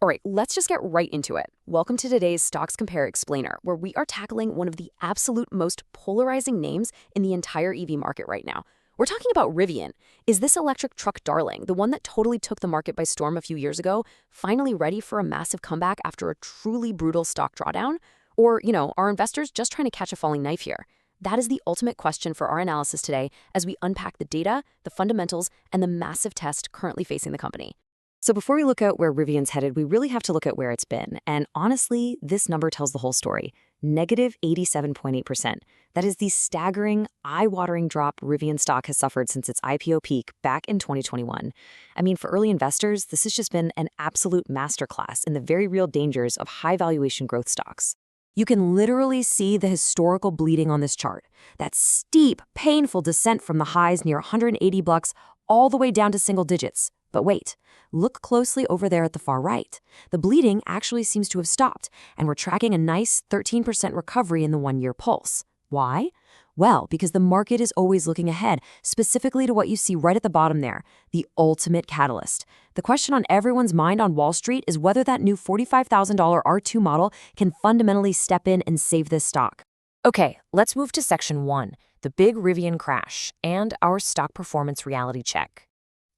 All right, let's just get right into it. Welcome to today's StoxCompare Explainer, where we are tackling one of the absolute most polarizing names in the entire EV market right now. We're talking about Rivian. Is this electric truck darling, the one that totally took the market by storm a few years ago, finally ready for a massive comeback after a truly brutal stock drawdown? Or, are investors just trying to catch a falling knife here? That is the ultimate question for our analysis today as we unpack the data, the fundamentals, and the massive test currently facing the company. So before we look at where Rivian's headed, we really have to look at where it's been. And honestly, this number tells the whole story. Negative 87.8%. That is the staggering, eye-watering drop Rivian stock has suffered since its IPO peak back in 2021. I mean, for early investors, this has just been an absolute masterclass in the very real dangers of high valuation growth stocks. You can literally see the historical bleeding on this chart. That steep, painful descent from the highs near 180 bucks all the way down to single digits. But wait, look closely over there at the far right. The bleeding actually seems to have stopped, and we're tracking a nice 13% recovery in the one-year pulse. Why? Well, because the market is always looking ahead, specifically to what you see right at the bottom there, the ultimate catalyst. The question on everyone's mind on Wall Street is whether that new $45,000 R2 model can fundamentally step in and save this stock. Okay, let's move to section 1, the big Rivian crash, and our stock performance reality check.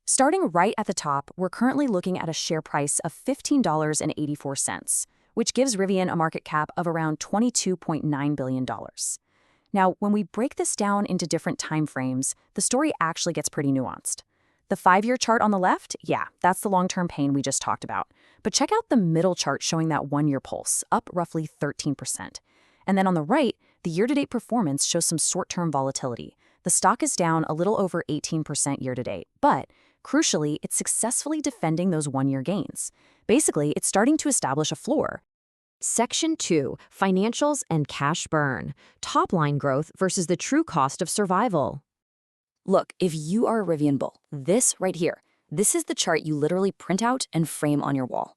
Starting right at the top, we're currently looking at a share price of $15.84, which gives Rivian a market cap of around $22.9 billion. Now, when we break this down into different time frames, the story actually gets pretty nuanced. The 5-year chart on the left, yeah, that's the long-term pain we just talked about. But check out the middle chart showing that one-year pulse, up roughly 13%. And then on the right, the year-to-date performance shows some short-term volatility. The stock is down a little over 18% year-to-date, but crucially, it's successfully defending those one-year gains. Basically, it's starting to establish a floor. Section 2, Financials and Cash Burn. Top-line growth versus the true cost of survival. Look, if you are a Rivian bull, this right here, this is the chart you literally print out and frame on your wall.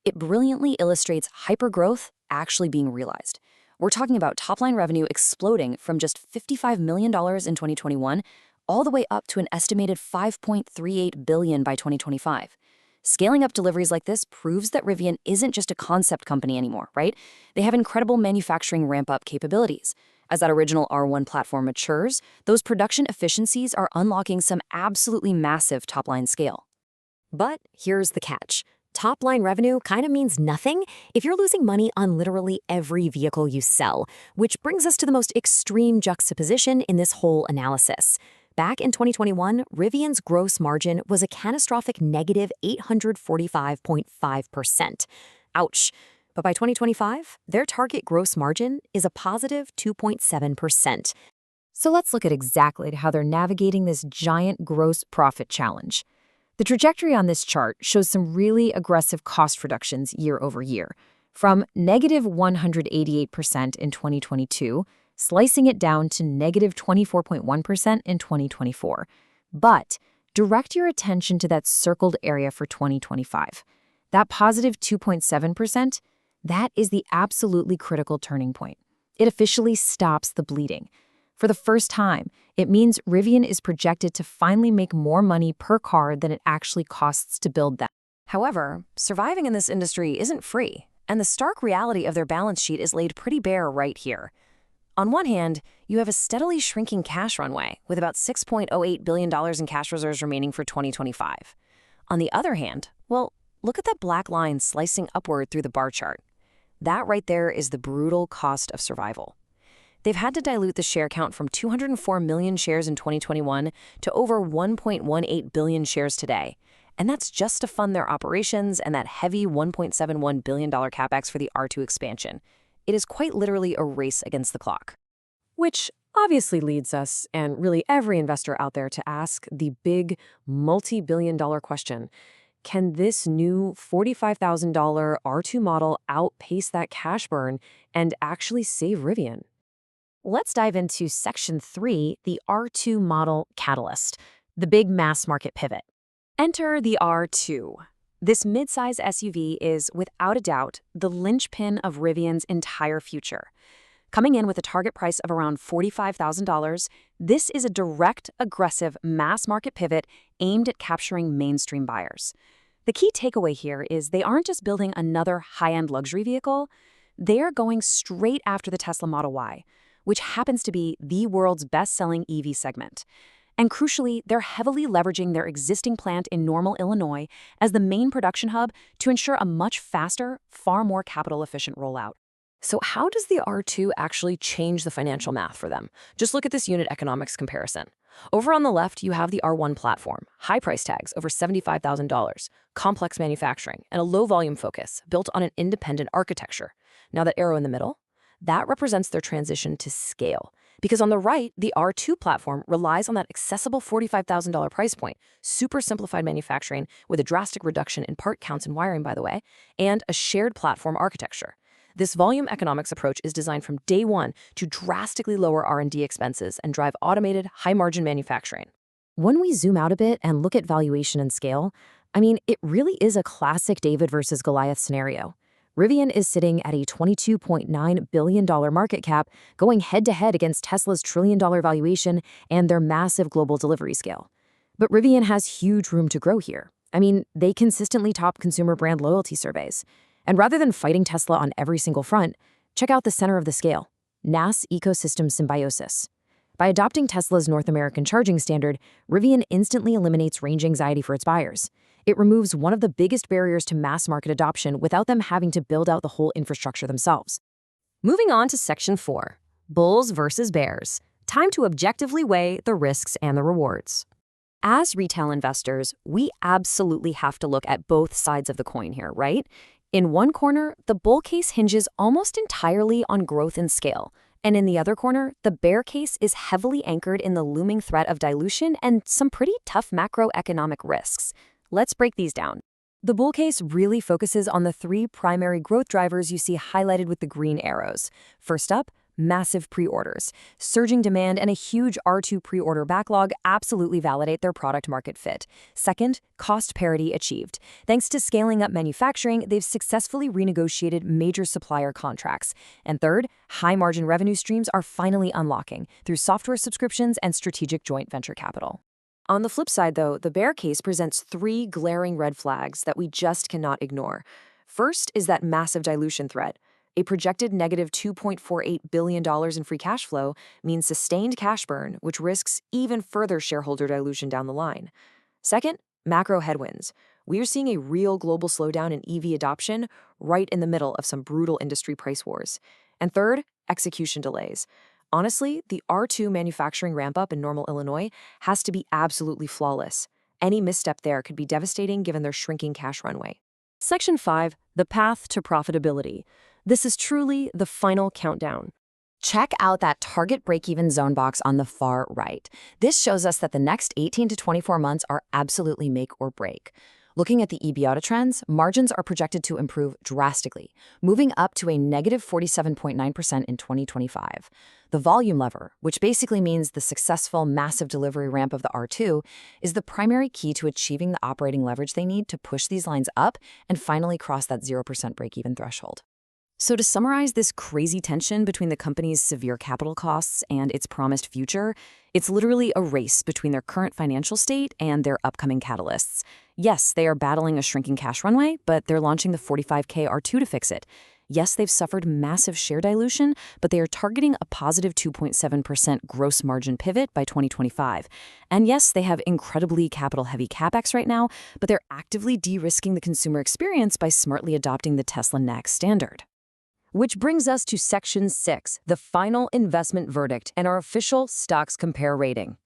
It brilliantly illustrates hypergrowth actually being realized. We're talking about top-line revenue exploding from just $55 million in 2021 all the way up to an estimated $5.38 billion by 2025. Scaling up deliveries like this proves that Rivian isn't just a concept company anymore, right? They have incredible manufacturing ramp-up capabilities. As that original R1 platform matures, those production efficiencies are unlocking some absolutely massive top-line scale. But here's the catch. Top-line revenue kind of means nothing if you're losing money on literally every vehicle you sell, which brings us to the most extreme juxtaposition in this whole analysis. Back in 2021, Rivian's gross margin was a catastrophic negative 845.5%. Ouch. But by 2025, their target gross margin is a positive 2.7%. So let's look at exactly how they're navigating this giant gross profit challenge. The trajectory on this chart shows some really aggressive cost reductions year over year, from negative 188% in 2022, slicing it down to negative 24.1% in 2024. But direct your attention to that circled area for 2025. That positive 2.7%, that is the absolutely critical turning point. It officially stops the bleeding. For the first time, it means Rivian is projected to finally make more money per car than it actually costs to build them. However, surviving in this industry isn't free, and the stark reality of their balance sheet is laid pretty bare right here. On one hand, you have a steadily shrinking cash runway, with about $6.08 billion in cash reserves remaining for 2025. On the other hand, well, look at that black line slicing upward through the bar chart. That right there is the brutal cost of survival. They've had to dilute the share count from 204 million shares in 2021 to over 1.18 billion shares today. And that's just to fund their operations and that heavy $1.71 billion capex for the R2 expansion. It is quite literally a race against the clock. Which obviously leads us, and really every investor out there, to ask the big multi-billion-dollar question. Can this new $45,000 R2 model outpace that cash burn and actually save Rivian? Let's dive into Section 3, the R2 model catalyst, the big mass market pivot. Enter the R2. This midsize SUV is, without a doubt, the linchpin of Rivian's entire future. Coming in with a target price of around $45,000, this is a direct, aggressive, mass market pivot aimed at capturing mainstream buyers. The key takeaway here is they aren't just building another high-end luxury vehicle, they're going straight after the Tesla Model Y, which happens to be the world's best-selling EV segment. And crucially, they're heavily leveraging their existing plant in Normal, Illinois as the main production hub to ensure a much faster, far more capital-efficient rollout. So how does the R2 actually change the financial math for them? Just look at this unit economics comparison. Over on the left, you have the R1 platform, high price tags over $75,000, complex manufacturing, and a low volume focus built on an independent architecture. Now that arrow in the middle, that represents their transition to scale. Because on the right, the R2 platform relies on that accessible $45,000 price point, super simplified manufacturing with a drastic reduction in part counts and wiring, by the way, and a shared platform architecture. This volume economics approach is designed from day one to drastically lower R&D expenses and drive automated, high-margin manufacturing. When we zoom out a bit and look at valuation and scale, it really is a classic David versus Goliath scenario. Rivian is sitting at a $22.9 billion market cap, going head-to-head against Tesla's trillion-dollar valuation and their massive global delivery scale. But Rivian has huge room to grow here. They consistently top consumer brand loyalty surveys. And rather than fighting Tesla on every single front, check out the center of the scale, NAS ecosystem symbiosis. By adopting Tesla's North American charging standard, Rivian instantly eliminates range anxiety for its buyers. It removes one of the biggest barriers to mass market adoption without them having to build out the whole infrastructure themselves. Moving on to Section 4, Bulls versus Bears. Time to objectively weigh the risks and the rewards. As retail investors, we absolutely have to look at both sides of the coin here, right? In one corner, the bull case hinges almost entirely on growth and scale. And in the other corner, the bear case is heavily anchored in the looming threat of dilution and some pretty tough macroeconomic risks. Let's break these down. The bull case really focuses on the three primary growth drivers you see highlighted with the green arrows. First up, massive pre-orders. Surging demand and a huge R2 pre-order backlog absolutely validate their product-market fit. Second, cost parity achieved. Thanks to scaling up manufacturing, they've successfully renegotiated major supplier contracts. And third, high-margin revenue streams are finally unlocking through software subscriptions and strategic joint venture capital. On the flip side, though, the bear case presents three glaring red flags that we just cannot ignore. First is that massive dilution threat. A projected negative $2.48 billion in free cash flow means sustained cash burn, which risks even further shareholder dilution down the line. Second, macro headwinds. We are seeing a real global slowdown in EV adoption right in the middle of some brutal industry price wars. And third, execution delays. Honestly, the R2 manufacturing ramp-up in Normal, Illinois has to be absolutely flawless. Any misstep there could be devastating given their shrinking cash runway. Section 5, the path to profitability. This is truly the final countdown. Check out that target break-even zone box on the far right. This shows us that the next 18 to 24 months are absolutely make or break. Looking at the EBITDA trends, margins are projected to improve drastically, moving up to a negative 47.9% in 2025. The volume lever, which basically means the successful massive delivery ramp of the R2, is the primary key to achieving the operating leverage they need to push these lines up and finally cross that 0% break-even threshold. So to summarize this crazy tension between the company's severe capital costs and its promised future, it's literally a race between their current financial state and their upcoming catalysts. Yes, they are battling a shrinking cash runway, but they're launching the 45K R2 to fix it. Yes, they've suffered massive share dilution, but they are targeting a positive 2.7% gross margin pivot by 2025. And yes, they have incredibly capital-heavy CapEx right now, but they're actively de-risking the consumer experience by smartly adopting the Tesla Next standard. Which brings us to Section 6, the final investment verdict and our official StoxCompare rating.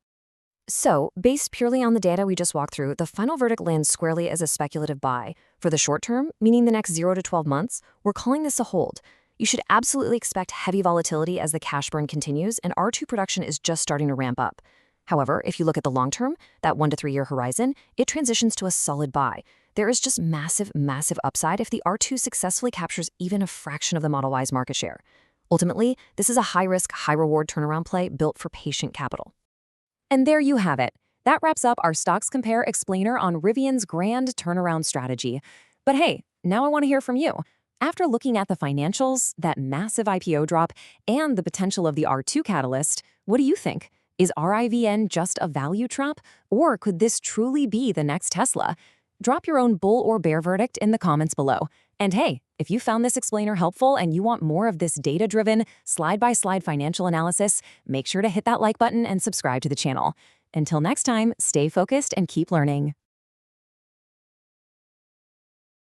So, based purely on the data we just walked through, the final verdict lands squarely as a speculative buy. For the short term, meaning the next 0 to 12 months, we're calling this a hold. You should absolutely expect heavy volatility as the cash burn continues and R2 production is just starting to ramp up. However, if you look at the long term, that 1 to 3 year horizon, it transitions to a solid buy. There is just massive upside if the R2 successfully captures even a fraction of the Model Y's market share. Ultimately, this is a high-risk, high-reward turnaround play built for patient capital. And there you have it. That wraps up our StoxCompare explainer on Rivian's grand turnaround strategy. But hey, now I want to hear from you. After looking at the financials, that massive IPO drop, and the potential of the R2 catalyst, what do you think? Is RIVN just a value trap, or could this truly be the next Tesla? Drop your own bull or bear verdict in the comments below. And hey, if you found this explainer helpful and you want more of this data-driven, slide-by-slide financial analysis, make sure to hit that like button and subscribe to the channel. Until next time, stay focused and keep learning.